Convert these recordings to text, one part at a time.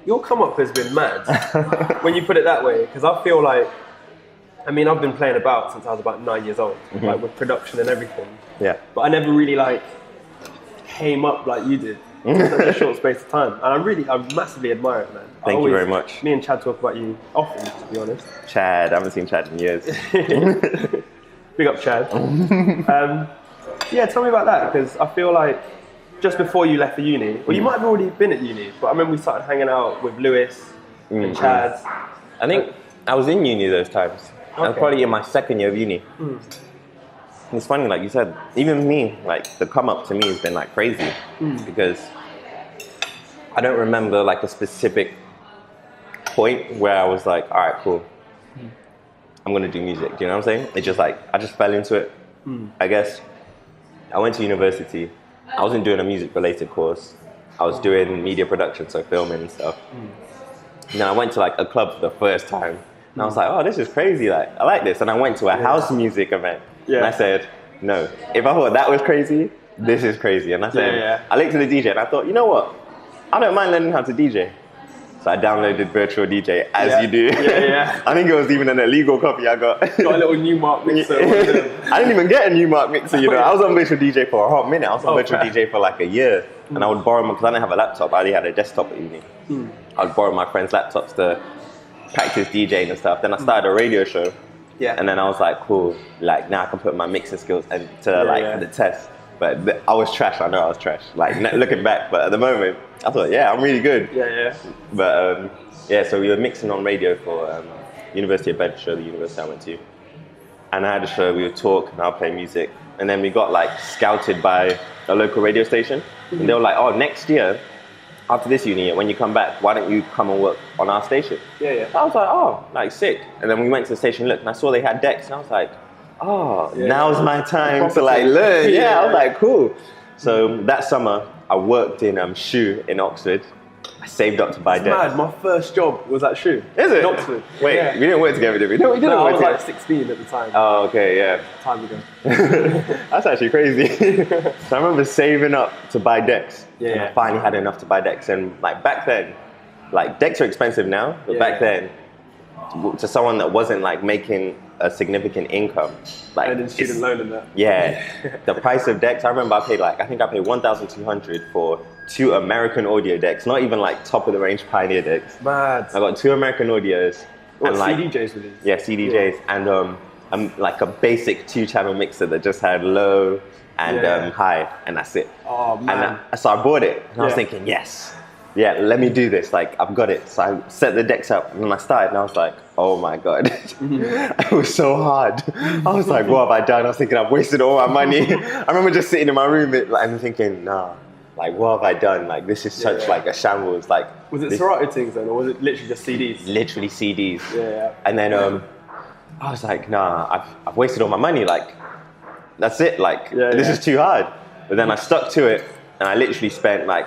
your come up has been mad when you put it that way. Because I feel like, I mean, I've been playing about since I was about 9 years old, like with production and everything. Yeah. But I never really like came up like you did in such a short space of time. And I massively admire it, man. Thank you very much. Me and Chad talk about you often, to be honest. Chad, I haven't seen Chad in years. Big up, Chad. Yeah, tell me about that, because I feel like just before you left for uni, well, you might have already been at uni, but I remember we started hanging out with Lewis and Chad. I think I was in uni those times. I was probably in my second year of uni. It's funny, like you said, even me, like the come up to me has been like crazy because I don't remember like a specific point where I was like, all right, cool, I'm gonna do music. Do you know what I'm saying? It's just like, I just fell into it. I guess I went to university. I wasn't doing a music related course. I was doing media production, so filming and stuff. And then I went to like a club for the first time. And I was like, oh, this is crazy. Like, I like this. And I went to a house music event. And I said, no, if I thought that was crazy, this is crazy. And I said, I looked at the DJ and I thought, you know what? I don't mind learning how to DJ. So I downloaded Virtual DJ, as you do. I think it was even an illegal copy I got. Got a little Newmark mixer. I didn't even get a Newmark mixer, you know. I was on Virtual DJ for a hot minute. I was on Virtual DJ for like a year. And I would borrow them, because I didn't have a laptop. I only had a desktop at uni. I would borrow my friends' laptops to practice DJing and stuff. Then I started a radio show. And then I was like, cool, like now I can put my mixing skills into the test. But I was trash, I know I was trash. Like looking back, but at the moment, I thought, yeah, I'm really good. But so we were mixing on radio for University of Bedfordshire, the university I went to. And I had a show, we would talk and I'll play music. And then we got like scouted by a local radio station. And they were like, oh, next year, after this uni year, when you come back, why don't you come and work on our station? So I was like, oh, like sick. And then we went to the station, looked, and I saw they had decks. And I was like, oh, now's my time to like learn. I was like, cool. So that summer, I worked in Shoe in Oxford. I saved up to buy decks. Mad, my first job was at Shoe. Is it? In Oxford. Wait, we didn't work together, did we? No, we didn't work together. I was like 16 at the time. Oh, okay, yeah. Time ago. That's actually crazy. So I remember saving up to buy decks. And I finally had enough to buy decks. And like back then, like decks are expensive now, but back then, to someone that wasn't like making a significant income, like and then student loan and that. The price of decks, I remember I paid 1,200 for 2 American audio decks, not even like top of the range Pioneer decks. Mad. I got 2 American audios. What, and like, CDJs with these? Yeah, CDJs, and like a basic 2-channel mixer that just had low and high, and that's it. Oh man. And so I bought it, and I was thinking, yes. Let me do this, like I've got it. So I set the decks up and I started and I was like, oh my God. It was so hard. I was like, what have I done? I was thinking I've wasted all my money. I remember just sitting in my room and thinking, nah, like what have I done? Like this is such like a shambles. Like, was it Serato things then, or was it literally just CDs? Literally CDs. And then I was like, nah, I've wasted all my money. Like, that's it. Like, this is too hard. But then I stuck to it and I literally spent like,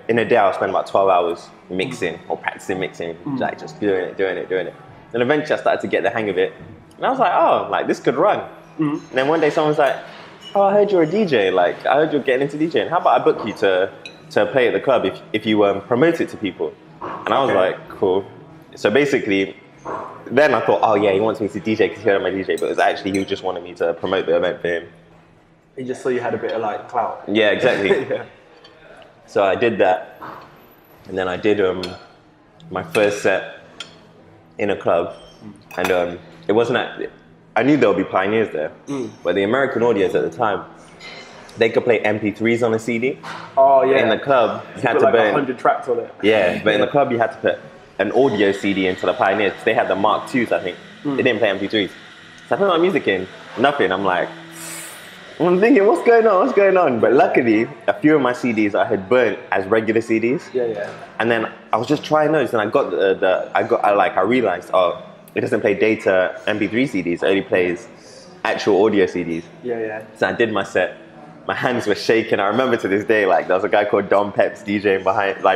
in a day, I'll spend about 12 hours mixing or practicing mixing, like just doing it. And eventually I started to get the hang of it. And I was like, oh, like this could run. And then one day someone's like, oh, I heard you're a DJ. Like, I heard you're getting into DJing. How about I book you to play at the club if you promote it to people? And I was like, cool. So basically, then I thought, oh yeah, he wants me to DJ because he heard my DJ, but it was actually, he just wanted me to promote the event for him. He just saw you had a bit of like clout. Yeah, exactly. So I did that, and then I did my first set in a club, and it wasn't I knew there would be pioneers there, but the American audience at the time, they could play MP3s on a CD. Oh yeah. In the club, you had to like burn 100 tracks on it. Yeah, but in the club you had to put an audio CD into the pioneers. They had the Mark IIs, I think. They didn't play MP3s. So I put my music in, nothing. I'm thinking, what's going on? But luckily, a few of my CDs I had burnt as regular CDs. And then I was just trying those, and I realized, oh, it doesn't play data MP3 CDs. It only plays actual audio CDs. So I did my set. My hands were shaking. I remember to this day, like there was a guy called Don Peps DJing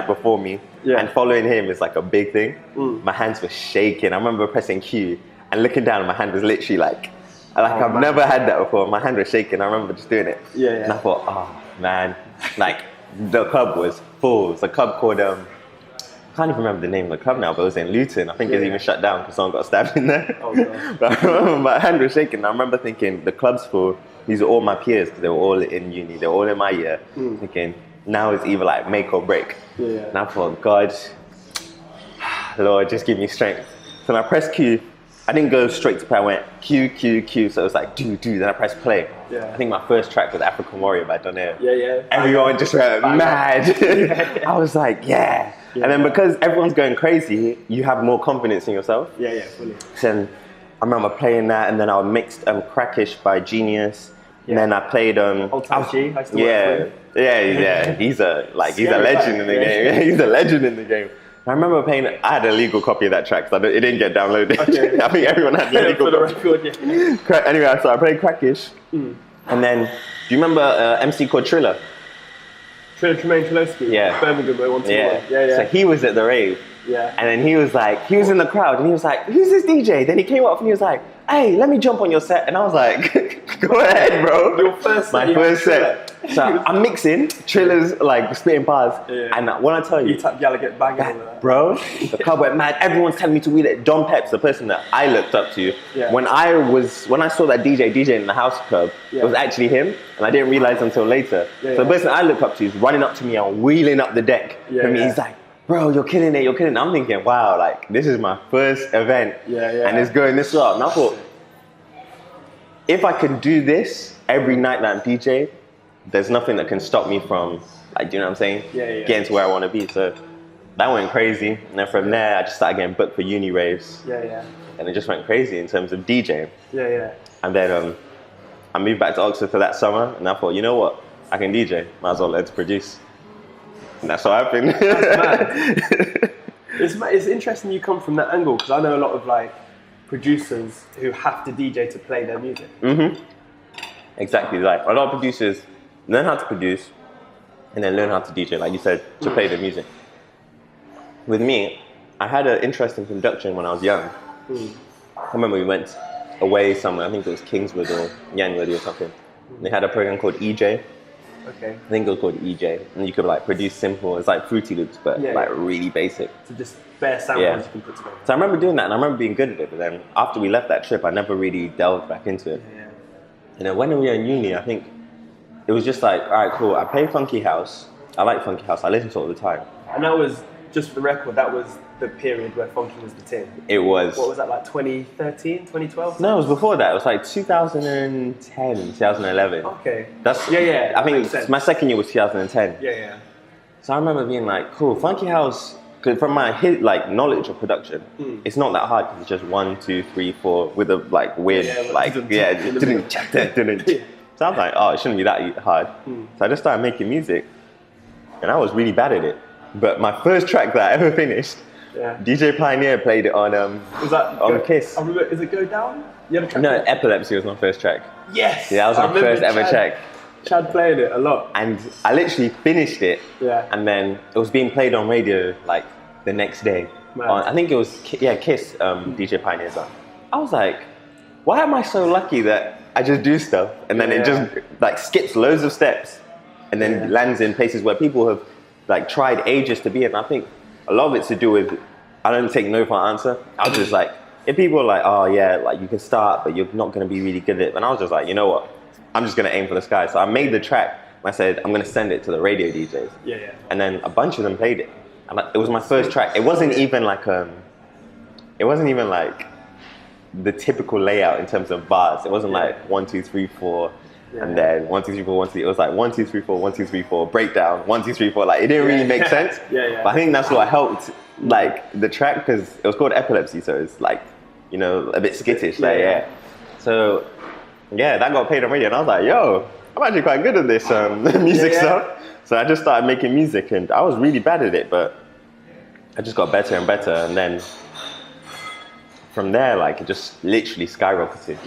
before me, and following him is like a big thing. My hands were shaking. I remember pressing Q and looking down, and my hand was literally like I've never had that before. My hand was shaking. I remember just doing it. And I thought, oh man, like the club was full. It's a club called can't even remember the name of the club now, but it was in Luton. I think it's even shut down because someone got stabbed in there. Oh, God. But I remember my hand was shaking. I remember thinking, the club's full. These are all my peers because they were all in uni. They were all in my year. Thinking, now it's either like make or break. Yeah. And I thought, God, Lord, just give me strength. So when I pressed Q, I didn't go straight to play. I went Q, Q, Q. So it was like, do. Then I pressed play. Yeah. I think my first track was African Warrior by Donaire. Yeah. Everyone just went mad. I was like, yeah. And then because everyone's going crazy, you have more confidence in yourself. Yeah, fully. So I remember playing that, and then I mixed Crackish by Genius. And then I played Old Town G. I still work for him. Yeah. He's a legend in the game. He's a legend in the game. I remember playing. I had a legal copy of that track, so it didn't get downloaded. Okay. I think everyone had the legal copy. For the record, Anyway, so I played Crackish, and then do you remember MC called Triller? Tremaine Trelowski. Yeah. Birmingham, 121. Yeah. So he was at the rave. Yeah. And then he was in the crowd, and he was like, "Who's this DJ?" Then he came up and he was like, "Hey, let me jump on your set." And I was like, "Go ahead, bro." Your first set. My first set. So I'm mixing, Triller's like spitting bars, and when I tell you, tap Gallagher banging over that. Bro, the club went mad. Everyone's telling me to wheel it. Don Pep's the person that I looked up to. Yeah. When I saw that DJ in the house club, it was actually him, and I didn't realize until later. So the person I look up to is running up to me and wheeling up the deck. He's like, "Bro, you're killing it. I'm thinking, wow, like this is my first event, and it's going this well. And I thought, if I can do this every night that I'm DJ, there's nothing that can stop me from, like, you know what I'm saying? Getting to where I want to be. So that went crazy. And then from there, I just started getting booked for uni raves. And it just went crazy in terms of DJing. And then I moved back to Oxford for that summer, and I thought, you know what? I can DJ. Might as well learn to produce. And that's what happened. That's mad. It's interesting you come from that angle, because I know a lot of like producers who have to DJ to play their music. Exactly. Like a lot of producers learn how to produce and then learn how to DJ, like you said, to play the music. With me, I had an interest in production when I was young. I remember we went away somewhere, I think it was Kingswood or Yanwood or something. They had a program called EJ. Okay. I think it was called EJ, and you could like produce simple, it's like Fruity Loops, but really basic. So just bare samples you can put together. So I remember doing that, and I remember being good at it, but then after we left that trip, I never really delved back into it. And then when we were in uni, I think it was just like, all right, cool, I play funky house, I like funky house, I listen to it all the time. And that was, just for the record, that was the period where funky was the thing. It was. What was that, like 2013, 2012? No, it was before that. It was like 2010, 2011. Okay. That's I think my second year was 2010. So I remember being like, cool, funky house. Because from my knowledge of production, it's not that hard. It's just 1, 2, 3, 4 with a like weird So I was like, oh, it shouldn't be that hard. So I just started making music, and I was really bad at it. But my first track that I ever finished, DJ Pioneer played it on was that on Kiss. I remember, is it Go Down? You had a track no, Epilepsy was my first track. Yes! Yeah, that was my first ever track. Chad played it a lot. And I literally finished it, and then it was being played on radio like the next day. I think it was Kiss, DJ Pioneer's on. I was like, why am I so lucky that I just do stuff and then it just like skips loads of steps and then lands in places where people have like tried ages to be in. I think a lot of it's to do with, I don't take no for an answer. I was just like, if people are like, oh yeah, like you can start, but you're not going to be really good at it. And I was just like, you know what? I'm just going to aim for the sky. So I made the track. I said, I'm going to send it to the radio DJs. And then a bunch of them played it. And it was my first track. It wasn't even like the typical layout in terms of bars. It wasn't like 1, 2, 3, 4. And then 1, 2, 3, 4, 1, 2, 3. It was like 1, 2, 3, 4, 1, 2, 3, 4, breakdown, 1, 2, 3, 4. Like it didn't really make sense. But I think that's what helped like the track, because it was called Epilepsy, so it's like, you know, a bit skittish. So that got played on radio, and I was like, yo, I'm actually quite good at this music stuff. So I just started making music, and I was really bad at it, but I just got better and better, and then from there, like it just literally skyrocketed.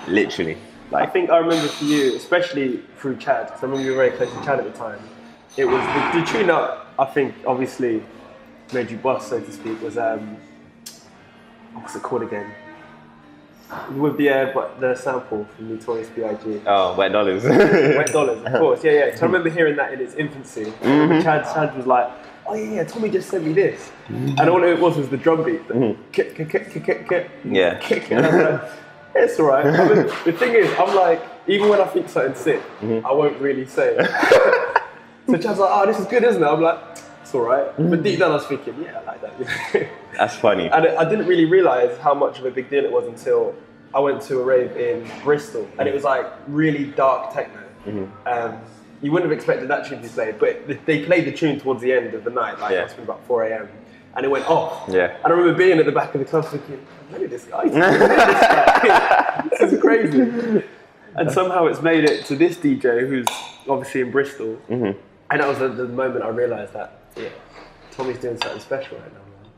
Literally. Like, I think I remember for you, especially through Chad, because I remember you were very close to Chad at the time. It was the tune up, I think, obviously made you boss, so to speak, was what's it called again? With the sample from Notorious B.I.G. Oh, Wet Dollars. Wet Dollars, of course, So I remember hearing that in its infancy. Chad was like, oh yeah, Tommy just sent me this. And all it was the drum beat. Kick. Yeah. Kick. And I'm like, it's all right. I mean, the thing is, I'm like, even when I think something's sick, I won't really say it. So Chad's like, oh, this is good, isn't it? I'm like, it's all right. But deep down I was thinking, yeah, I like that. That's funny. And I didn't really realise how much of a big deal it was until I went to a rave in Bristol. And it was like really dark techno. You wouldn't have expected that tune to be played, but they played the tune towards the end of the night, like it must have been about 4 a.m. And it went off. Yeah. And I remember being at the back of the club thinking, look at this guy. This is crazy. And somehow it's made it to this DJ who's obviously in Bristol. And that was the moment I realised that, Tommy's doing something special right now, man.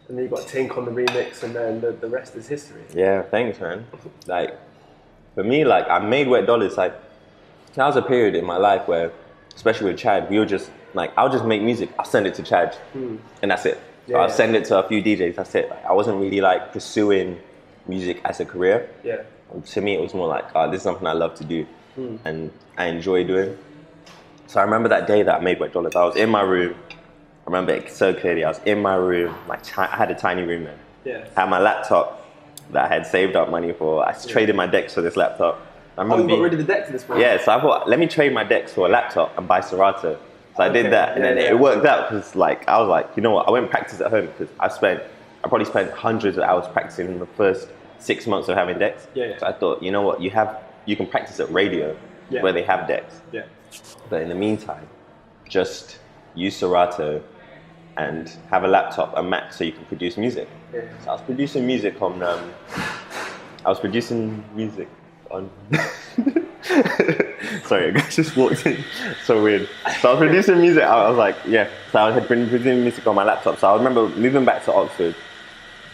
And then you got Tink on the remix, and then the rest is history. Yeah, thanks, man. Like, for me, like, I made Wet Dollars, like, there was a period in my life where, especially with Chad, we were just, like, I'll just make music, I'll send it to Chad, and that's it. So I'll send it to a few DJs, that's it. Like, I wasn't really, like, pursuing music as a career. Yeah. To me, it was more like, this is something I love to do, and I enjoy doing. So I remember that day that I made Wet Dollars, I was in my room. I remember it so clearly, I was in my room, I had a tiny room then. Yeah. I had my laptop that I had saved up money for. I traded my decks for this laptop. I you got rid of the deck for this one? Yeah, so I thought, let me trade my decks for a laptop and buy Serato. So I did that, and then it worked out because, like, I was like, you know what? I went and practice at home because I probably spent hundreds of hours practicing in the first 6 months of having decks. So I thought, you know what? You can practice at radio where they have decks. But in the meantime, just use Serato and have a laptop, a Mac, so you can produce music. So I was producing music on. Sorry, a guy just walked in. So weird. So I was producing music. I was like, So I had been producing music on my laptop. So I remember moving back to Oxford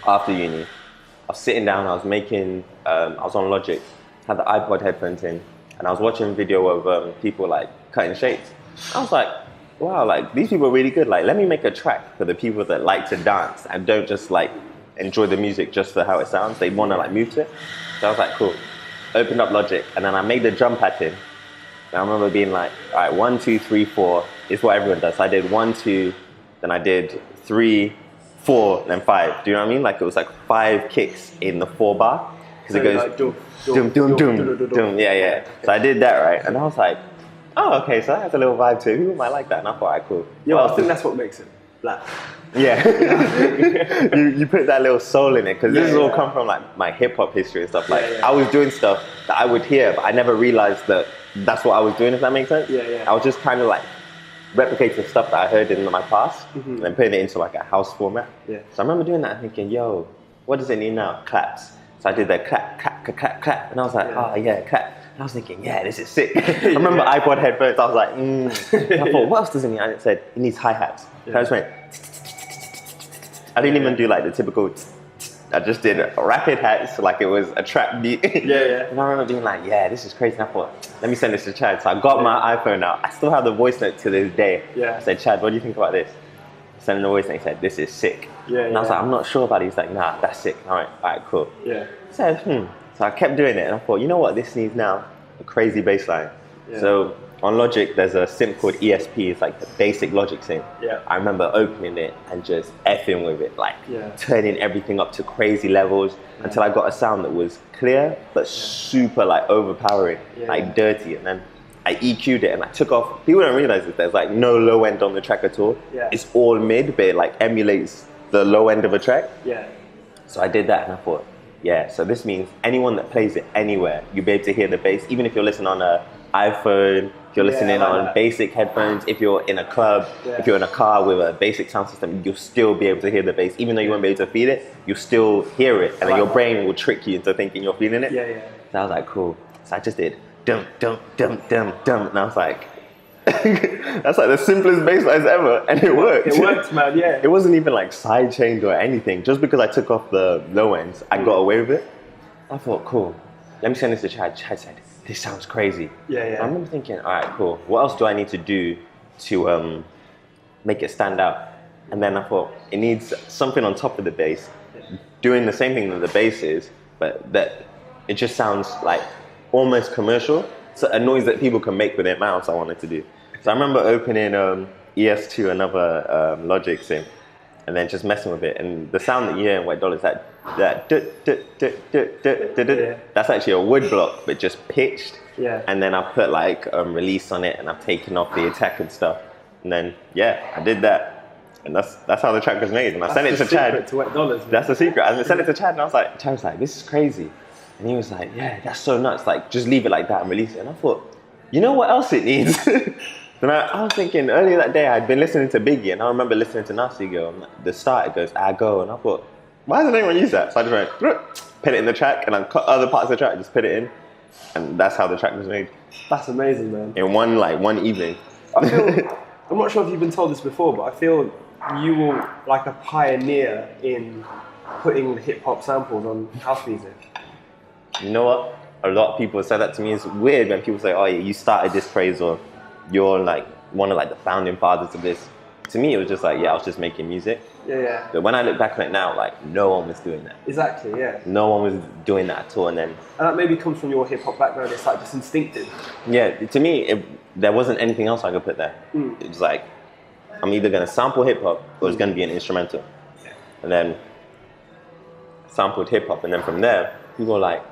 after uni. I was sitting down. I was making. I was on Logic. Had the iPod headphones in, and I was watching a video of people like cutting shapes. I was like, wow, like these people are really good. Like, let me make a track for the people that like to dance and don't just like enjoy the music just for how it sounds. They want to like move to it. So I was like, cool. Opened up Logic, and then I made the drum pattern. And I remember being like, all right, 1, 2, 3, 4 is what everyone does. So I did 1, 2, then I did 3, 4, then 5. Do you know what I mean? Like it was like 5 kicks in the 4 bar. Because it goes like, doom. Yeah. So I did that, right? And I was like, oh, okay, so that has a little vibe to it. People might like that. And I thought, all right, cool. Yeah, well, I think that's what makes it black. Yeah, you put that little soul in it, because this has all come from like my hip hop history and stuff. Like I was doing stuff that I would hear, but I never realized that that's what I was doing. If that makes sense. I was just kind of like replicating stuff that I heard in my past and then putting it into like a house format. So I remember doing that and thinking, yo, what does it need now? Claps. So I did that clap, clap, clap, clap, and I was like, clap. And I was thinking, this is sick. I remember iPod headphones. I was like, I thought, what else does it need? And it said it needs hi hats. So I just went. I didn't even do like the typical. I just did rapid hats like it was a trap beat. And I remember being like, this is crazy. And I thought, let me send this to Chad. So I got my iPhone out. I still have the voice note to this day. I said, Chad, what do you think about this? I sent him the voice note. He said, this is sick. And I was like, I'm not sure about it. He's like, nah, that's sick. All right, cool. So I kept doing it, and I thought, you know what this needs now? A crazy bass line. So on Logic, there's a synth called ESP. It's like the basic Logic synth. I remember opening it and just effing with it, like turning everything up to crazy levels until I got a sound that was clear but super like overpowering, like dirty. And then I EQ'd it and I took off. People don't realize that there's like no low end on the track at all. It's all mid, but it like emulates the low end of a track. So I did that and I thought, so this means anyone that plays it anywhere, you'll be able to hear the bass, even if you're listening on an iPhone, if you're listening on basic headphones, if you're in a club, if you're in a car with a basic sound system, you'll still be able to hear the bass. Even though you won't be able to feel it, you'll still hear it. And then your brain will trick you into thinking you're feeling it. So I was like, cool. So I just did dum, dum, dum, dum, dum. And I was like, that's like the simplest bass lines ever. And it worked. It worked, man, It wasn't even like sidechained or anything. Just because I took off the low ends, I got away with it. I thought, cool. Let me send this to Chad. Chad said, this sounds crazy. I remember thinking, all right, cool. What else do I need to do to make it stand out? And then I thought, it needs something on top of the bass, doing the same thing that the bass is, but that it just sounds like almost commercial. So a noise that people can make with their mouths I wanted to do. So I remember opening ES2, another Logic synth, and then just messing with it. And the sound that you hear in Wet Dollars, that that's actually a wood block, but just pitched. Yeah. And then I put like release on it, and I've taken off the attack and stuff. And then I did that, and that's how the track was made. And I sent it to Chad. To Wet Dollars, man. That's the secret. And I sent it to Chad, and Chad was like, "This is crazy," and he was like, "Yeah, that's so nuts. Like, just leave it like that and release it." And I thought, you know what else it needs? Then I was thinking earlier that day I'd been listening to Biggie, and I remember listening to Nasty Girl. And the start it goes, "I go," and I thought, why doesn't anyone use that? So I just went, put it in the track, and I cut other parts of the track, just put it in, and that's how the track was made. That's amazing, man. In one evening. I feel, I'm not sure if you've been told this before, but I feel you were like a pioneer in putting hip hop samples on house music. You know what? A lot of people said that to me. It's weird when people say, "Oh, yeah, you started this craze," or "You're like one of like the founding fathers of this." To me, it was just like, I was just making music. Yeah. But when I look back on it now, like no one was doing that. Exactly, yeah. No one was doing that at all. And that maybe comes from your hip hop background. It's like just instinctive. Yeah, to me, there wasn't anything else I could put there. It was like, I'm either gonna sample hip hop or it's gonna be an instrumental. And then sampled hip hop, and then from there, people were like,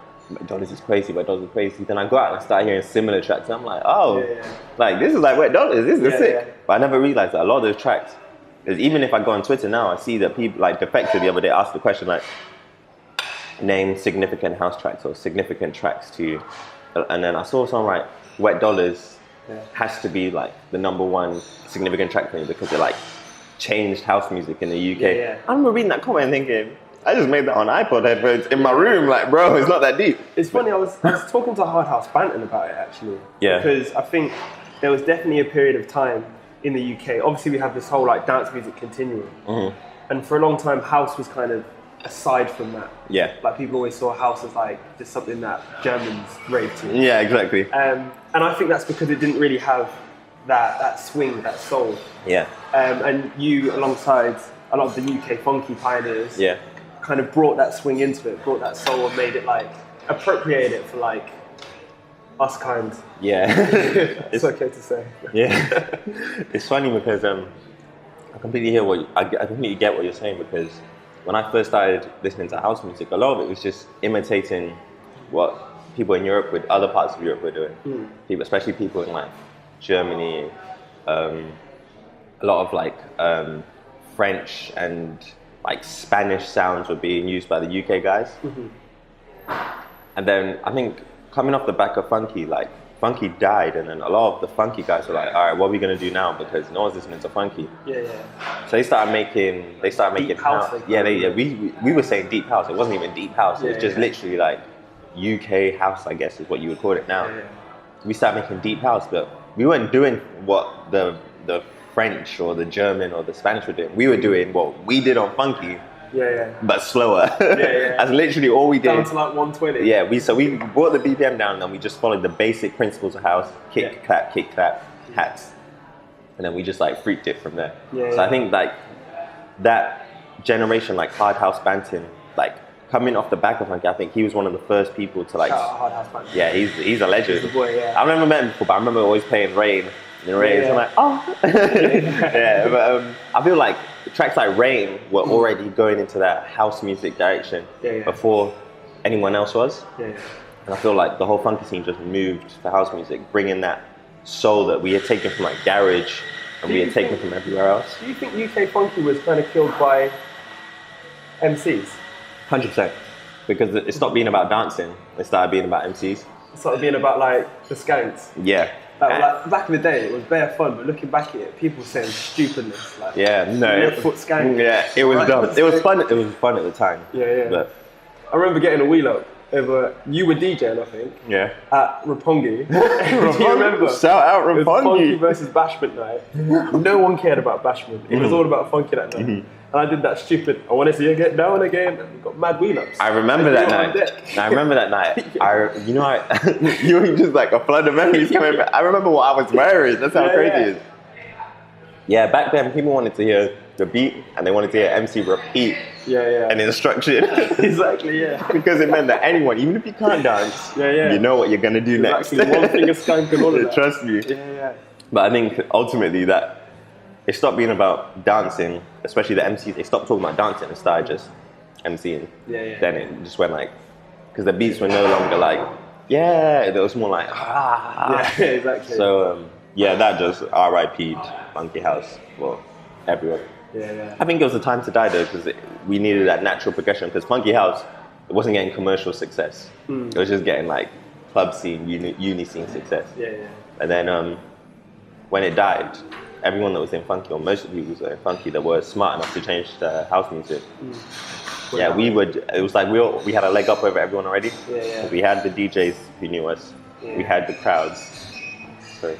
"Dollars is crazy, Wet Dollars is crazy." Then I go out and I start hearing similar tracks, and I'm like, like this is like Wet Dollars, this is sick. Yeah. But I never realized that a lot of those tracks, because even if I go on Twitter now, I see that people like Defected the other day asked the question like, name significant house tracks or significant tracks to you, and then I saw someone write Wet Dollars has to be like the #1 significant track for me because it like changed house music in the UK. I remember reading that comment and thinking, I just made that on iPod headphones in my room. Like, bro, it's not that deep. It's funny, I was talking to Hard House Banton about it, actually. Yeah. Because I think there was definitely a period of time in the UK. Obviously, we have this whole, like, dance music continuum. And for a long time, house was kind of aside from that. Yeah. Like, people always saw house as, like, just something that Germans rave to. Yeah, exactly. And I think that's because it didn't really have that swing, that soul. Yeah. And you, alongside a lot of the UK funky pioneers, kind of brought that swing into it, brought that soul and made it like, appropriated it for like us kind. Yeah. It's okay to say. Yeah. It's funny because I completely hear I completely get what you're saying, because when I first started listening to house music, a lot of it was just imitating what people in Europe with other parts of Europe were doing. People, especially people in like Germany, a lot of like French and like Spanish sounds were being used by the UK guys. And then I think coming off the back of funky, like funky died, and then a lot of the funky guys were like, all right, what are we gonna do now? Because no one's listening to funky. So they started making deep house. We were saying deep house. It wasn't even deep house. It was just literally like UK house, I guess is what you would call it now. We started making deep house, but we weren't doing what the French or the German or the Spanish were doing. We were doing what we did on funky, but slower. That's literally all we did. Down to like 120. Yeah, we brought the BPM down, and we just followed the basic principles of house: kick, clap, hats, and then we just like freaked it from there. So I think like that generation, like Hard House Banton, like coming off the back of funky, I think he was one of the first people to like. Shout out Hard House Banton. Yeah, he's a legend. He's a boy, I've never met him before, but I remember always playing Rain. So I'm like, oh. But I feel like tracks like Rain were already going into that house music direction before anyone else was. And I feel like the whole funky scene just moved to house music, bringing that soul that we had taken from like garage and we had taken from everywhere else. Do you think UK funky was kind of killed by MCs? 100%. Because it stopped being about dancing, it started being about MCs. It started being about like the skanks. Yeah. Like, back in the day, it was bare fun, but looking back at it, people saying stupidness. Like, foot skank. Yeah, it was dumb. It was fun. It was fun at the time. But I remember getting a wheel up over. You were DJing, I think. At Roppongi. Do you remember? Shout out Roppongi. It was Funky versus Bashment night. No one cared about Bashment. It was all about funky that night. And I did that stupid, I want to see you get down again, and we got mad wheel ups. I remember that night. You were just like a flood of memories coming back. I remember what I was wearing. That's how crazy it is. Yeah, back then people wanted to hear the beat and they wanted to hear MC repeat and instruction. Exactly, Because it meant that anyone, even if you can't dance, you know what you're going to do next. Exactly, one finger skank and all of that. Trust me. But I think ultimately that it stopped being about dancing, especially the MCs. They stopped talking about dancing and started just MCing. Then it just went like, because the beats were no longer like, yeah, it was more like, ah. Yeah, exactly. So, that just RIP'd Funky House. Well, everyone. I think it was the time to die though, because we needed that natural progression. Because Funky House, it wasn't getting commercial success. It was just getting like club scene, uni scene success. And then when it died, everyone that was in funky, or most of the people who were in funky that were smart enough to change to house music. It was like we had a leg up over everyone already. We had the DJs who knew us. We had the crowds. So